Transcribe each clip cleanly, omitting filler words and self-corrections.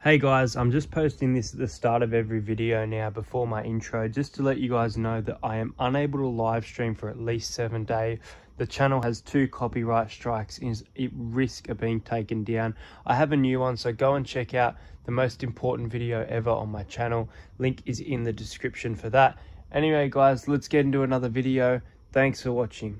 Hey guys, I'm just posting this at the start of every video now before my intro, just to let you guys know that I am unable to live stream for at least 7 days. The channel has 2 copyright strikes and is at risk of being taken down. I have a new one, so go and check out the most important video ever on my channel. Link is in the description for that. Anyway guys, let's get into another video. Thanks for watching.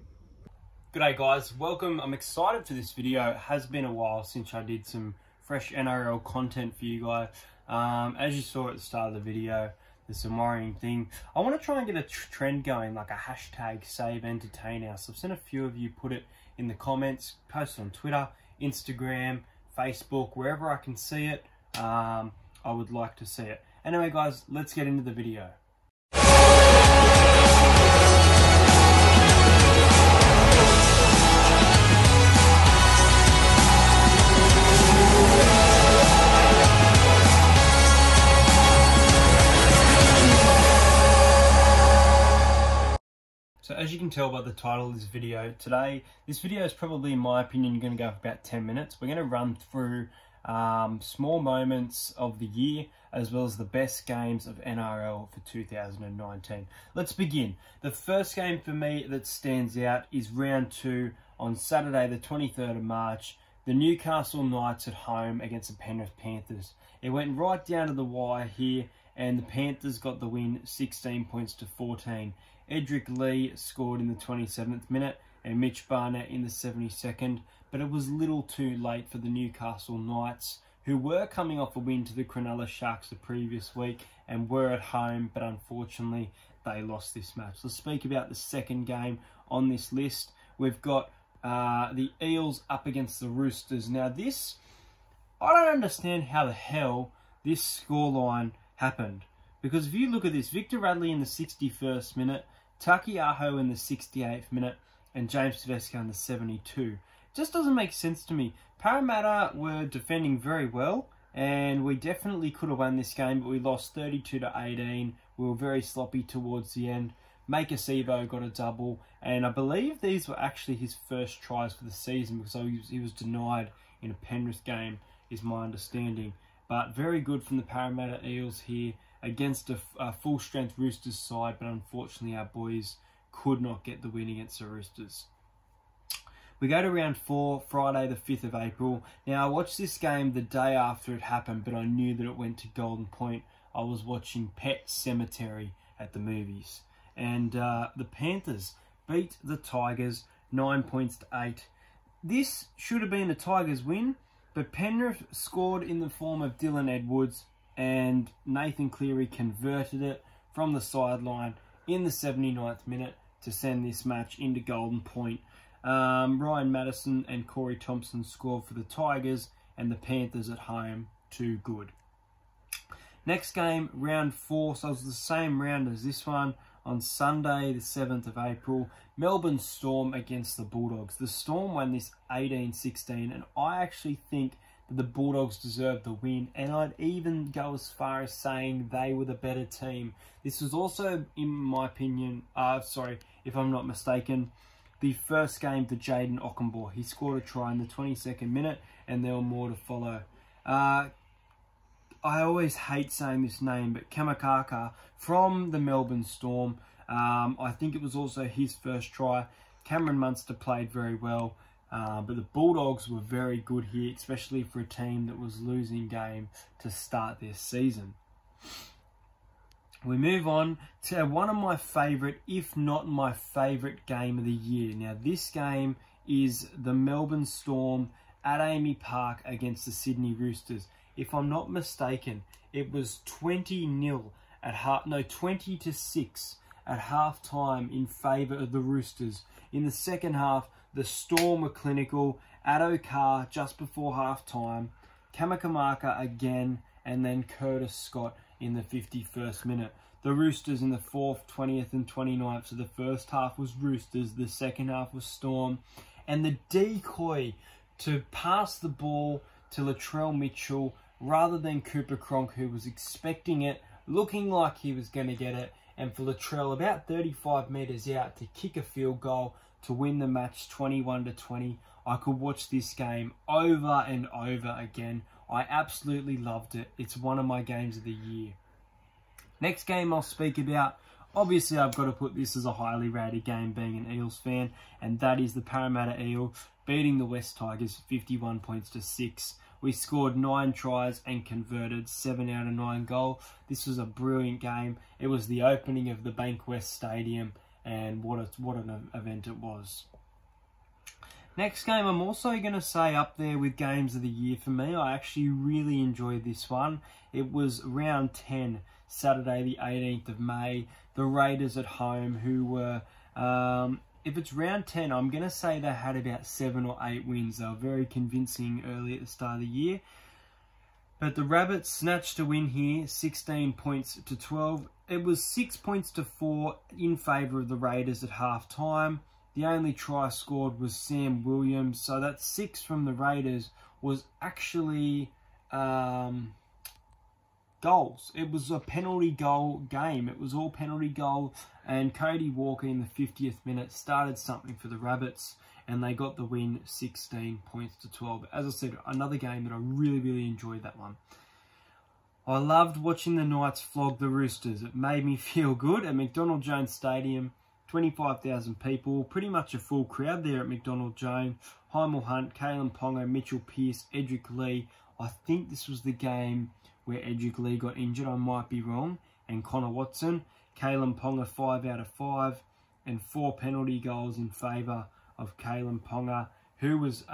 G'day guys, welcome. I'm excited for this video. It has been a while since I did some fresh NRL content for you guys. As you saw at the start of the video, there's some worrying thing. I want to try and get a trend going, like a hashtag save entertain house. I've seen a few of you put it in the comments, post it on Twitter, Instagram, Facebook, wherever I can see it. I would like to see it. Anyway guys, let's get into the video. So as you can tell by the title of this video, this video is probably, in my opinion, going to go for about 10 minutes. We're going to run through small moments of the year, as well as the best games of NRL for 2019. Let's begin. The first game for me that stands out is round 2 on Saturday, the 23rd of March. The Newcastle Knights at home against the Penrith Panthers. It went right down to the wire here, and the Panthers got the win 16 points to 14. Edric Lee scored in the 27th minute and Mitch Barnett in the 72nd, but it was little too late for the Newcastle Knights, who were coming off a win to the Cronulla Sharks the previous week and were at home, but unfortunately they lost this match. Let's speak about the second game on this list. We've got the Eels up against the Roosters. Now this, I don't understand how the hell this scoreline happened. Because if you look at this, Victor Radley in the 61st minute, Taki Aho in the 68th minute, and James Tedesco in the 72. It just doesn't make sense to me. Parramatta were defending very well, and we definitely could have won this game, but we lost 32-18. We were very sloppy towards the end. Maika Sivo got a double, and I believe these were actually his first tries for the season, because he was denied in a Penrith game, is my understanding. But very good from the Parramatta Eels here against a full-strength Roosters side, but unfortunately our boys could not get the win against the Roosters. We go to round 4, Friday the 5th of April. Now I watched this game the day after it happened, but I knew that it went to Golden Point. I was watching Pet Sematary at the movies. And the Panthers beat the Tigers 9 points to 8. This should have been a Tigers win, but Penrith scored in the form of Dylan Edwards, and Nathan Cleary converted it from the sideline in the 79th minute to send this match into Golden Point. Ryan Madison and Corey Thompson scored for the Tigers, and the Panthers at home, too good. Next game, round 4, so it was the same round as this one. On Sunday, the 7th of April, Melbourne Storm against the Bulldogs. The Storm won this 18-16, and I actually think that the Bulldogs deserved the win, and I'd even go as far as saying they were the better team. This was also, in my opinion, if I'm not mistaken, the first game for Jaden Okunbor. He scored a try in the 22nd minute, and there were more to follow. I always hate saying this name, but Kamikaka from the Melbourne Storm. I think it was also his first try. Cameron Munster played very well, but the Bulldogs were very good here, especially for a team that was losing game to start their season. We move on to one of my favourite, if not my favourite game of the year. Now this game is the Melbourne Storm at AAMI Park against the Sydney Roosters. If I'm not mistaken, it was 20-6 at half time in favour of the Roosters. In the second half, the Storm were clinical. Addo Carr just before half time, Kamikaka again, and then Curtis Scott in the 51st minute. The Roosters in the 4th, 20th and 29th. So the first half was Roosters, the second half was Storm. And the decoy to pass the ball to Latrell Mitchell rather than Cooper Cronk, who was expecting it, looking like he was going to get it, and for Latrell about 35 metres out to kick a field goal to win the match 21-20. I could watch this game over and over again. I absolutely loved it. It's one of my games of the year. Next game I'll speak about, obviously I've got to put this as a highly rated game being an Eels fan, and that is the Parramatta Eel beating the West Tigers 51 points to 6. We scored 9 tries and converted 7 out of 9 goals. This was a brilliant game. It was the opening of the Bankwest Stadium, and what an event it was. Next game, I'm also going to say up there with games of the year for me. I actually really enjoyed this one. It was round 10, Saturday the 18th of May. The Raiders at home, who were, if it's round 10, I'm going to say they had about 7 or 8 wins. They were very convincing early at the start of the year. But the Rabbits snatched a win here, 16 points to 12. It was 6 points to 4 in favour of the Raiders at half time. The only try scored was Sam Williams. So that 6 from the Raiders was actually goals. It was a penalty goal game. It was all penalty goal. And Cody Walker in the 50th minute started something for the Rabbits. And they got the win, 16 points to 12. As I said, another game that I really enjoyed that one. I loved watching the Knights flog the Roosters. It made me feel good at McDonald Jones Stadium. 25,000 people, pretty much a full crowd there at McDonald Jones. Hymel Hunt, Kalen Ponga, Mitchell Pearce, Edric Lee. I think this was the game where Edric Lee got injured, I might be wrong. And Connor Watson. Kalen Ponga 5 out of 5 and 4 penalty goals in favour of Kalen Ponga, who was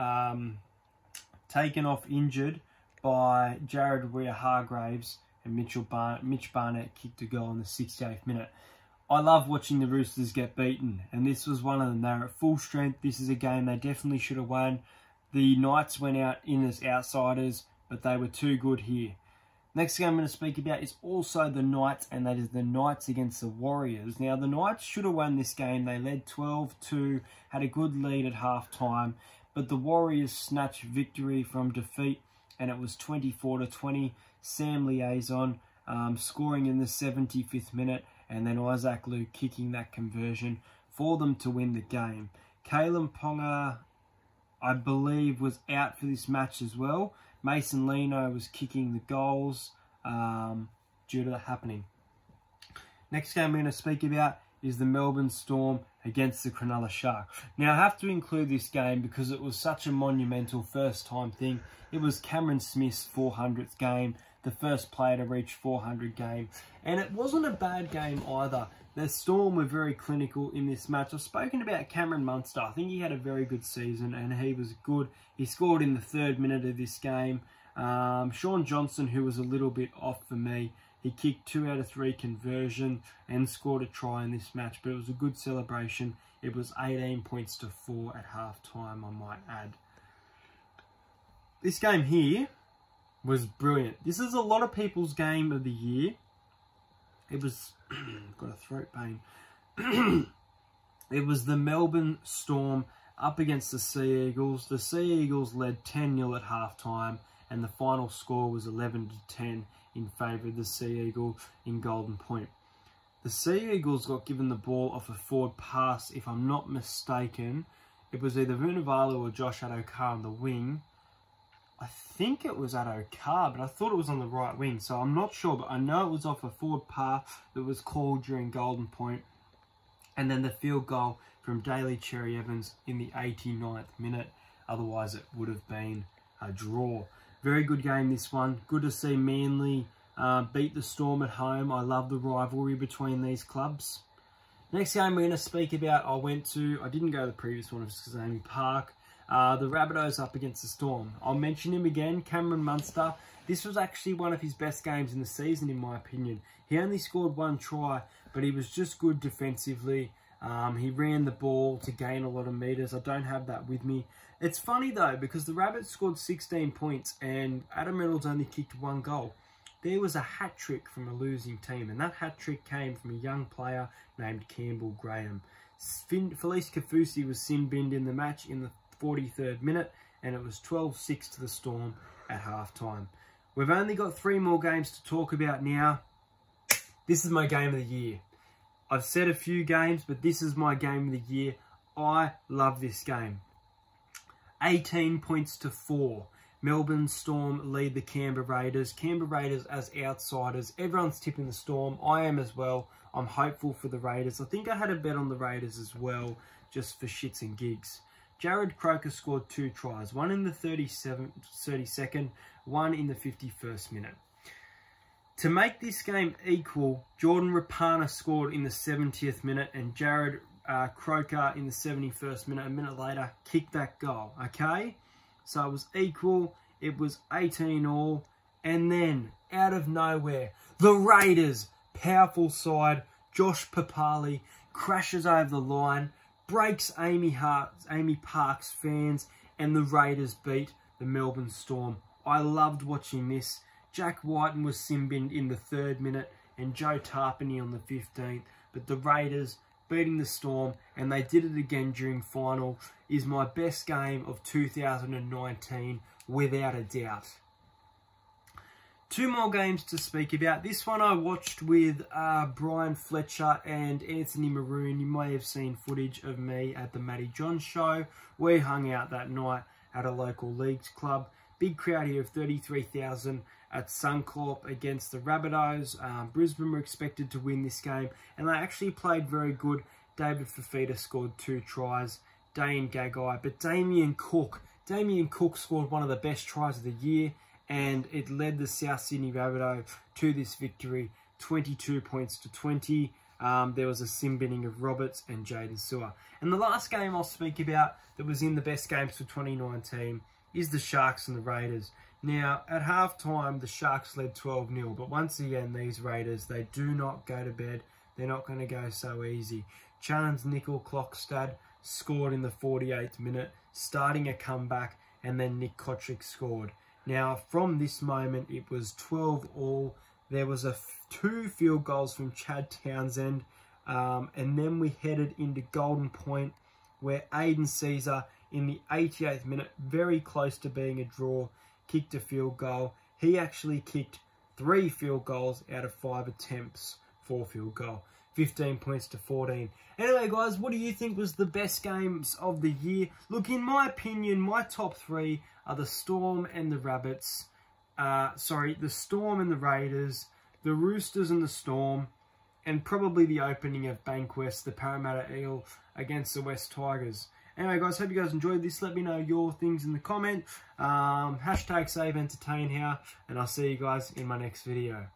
taken off injured by Jared Waerea-Hargreaves, and Mitch Barnett kicked a goal in the 68th minute. I love watching the Roosters get beaten, and this was one of them. They were at full strength. This is a game they definitely should have won. The Knights went out in as outsiders, but they were too good here. Next game I'm going to speak about is also the Knights, and that is the Knights against the Warriors. Now, the Knights should have won this game. They led 12-2, had a good lead at half-time, but the Warriors snatched victory from defeat, and it was 24-20. Sam Liaison scoring in the 75th minute, and then Isaac Luke kicking that conversion for them to win the game. Kalen Ponga, I believe, was out for this match as well. Mason Lino was kicking the goals due to that happening. Next game I'm going to speak about is the Melbourne Storm against the Cronulla Sharks. Now, I have to include this game because it was such a monumental first-time thing. It was Cameron Smith's 400th game, the first player to reach 400 games. And it wasn't a bad game either. The Storm were very clinical in this match. I've spoken about Cameron Munster. I think he had a very good season and he was good. He scored in the 3rd minute of this game. Sean Johnson, who was a little bit off for me, he kicked 2 out of 3 conversion and scored a try in this match. But it was a good celebration. It was 18 points to 4 at half time, I might add. This game here was brilliant. This is a lot of people's game of the year. It was, got a throat pain. It was the Melbourne Storm up against the Sea Eagles. The Sea Eagles led 10-0 at halftime, and the final score was 11-10 in favour of the Sea Eagle in Golden Point. The Sea Eagles got given the ball off a forward pass, if I'm not mistaken. It was either Vunivalu or Josh Addo-Carr on the wing. I think it was Addo-Carr, but I thought it was on the right wing, so I'm not sure, but I know it was off a forward pass that was called during Golden Point. And then the field goal from Daly Cherry Evans in the 89th minute. Otherwise, it would have been a draw. Very good game, this one. Good to see Manly beat the Storm at home. I love the rivalry between these clubs. Next game we're going to speak about, I didn't go to the previous one, it was Amy Park. The Rabbitohs up against the Storm. I'll mention him again, Cameron Munster. This was actually one of his best games in the season, in my opinion. He only scored 1 try, but he was just good defensively. He ran the ball to gain a lot of metres. I don't have that with me. It's funny, though, because the Rabbits scored 16 points and Adam Reynolds only kicked 1 goal. There was a hat-trick from a losing team, and that hat-trick came from a young player named Campbell Graham. Felice Kafusi was sin-binned in the match in the 43rd minute, and it was 12-6 to the Storm at halftime. We've only got 3 more games to talk about now. This is my game of the year. I've said a few games, but this is my game of the year. I love this game. 18 points to 4. Melbourne Storm lead the Canberra Raiders. Canberra Raiders as outsiders. Everyone's tipping the Storm. I am as well. I'm hopeful for the Raiders. I think I had a bet on the Raiders as well, just for shits and gigs. Jarrod Croker scored 2 tries. One in the 32nd, one in the 51st minute. To make this game equal, Jordan Rapana scored in the 70th minute and Jarrod Croker in the 71st minute. A minute later, kicked that goal. Okay? So it was equal. It was 18-all. And then, out of nowhere, the Raiders, powerful side, Josh Papali, crashes over the line, breaks Amy Park's fans, and the Raiders beat the Melbourne Storm. I loved watching this. Jack Whiten was sin-binned in the 3rd minute and Joe Tarpany on the 15th. But the Raiders beating the Storm, and they did it again during final, is my best game of 2019 without a doubt. 2 more games to speak about. This one I watched with Brian Fletcher and Anthony Maroon. You may have seen footage of me at the Matty John show. We hung out that night at a local leagues club. Big crowd here of 33,000 at Suncorp against the Rabbitohs. Brisbane were expected to win this game, and they actually played very good. David Fifita scored 2 tries, Dane Gagai, but Damien Cook scored one of the best tries of the year, and it led the South Sydney Rabbitohs to this victory, 22 points to 20. There was a sin-binning of Roberts and Jaden Sewer. And the last game I'll speak about that was in the best games for 2019 is the Sharks and the Raiders. Now, at halftime, the Sharks led 12-0, but once again, these Raiders, they do not go to bed. They're not going to go so easy. Challenge Nickel Klokstad scored in the 48th minute, starting a comeback, and then Nick Kotrick scored. Now, from this moment, it was 12-all. There was 2 field goals from Chad Townsend, and then we headed into Golden Point, where Aiden Caesar, in the 88th minute, very close to being a draw, kicked a field goal. He actually kicked 3 field goals out of 5 attempts for field goal. 15 points to 14. Anyway, guys, what do you think was the best games of the year? Look, in my opinion, my top 3 are the Storm and the Rabbits. The Storm and the Raiders, the Roosters and the Storm, and probably the opening of Bankwest, the Parramatta Eel, against the West Tigers. Anyway, guys, hope you guys enjoyed this. Let me know your things in the comment. Hashtag Save Entertain here, and I'll see you guys in my next video.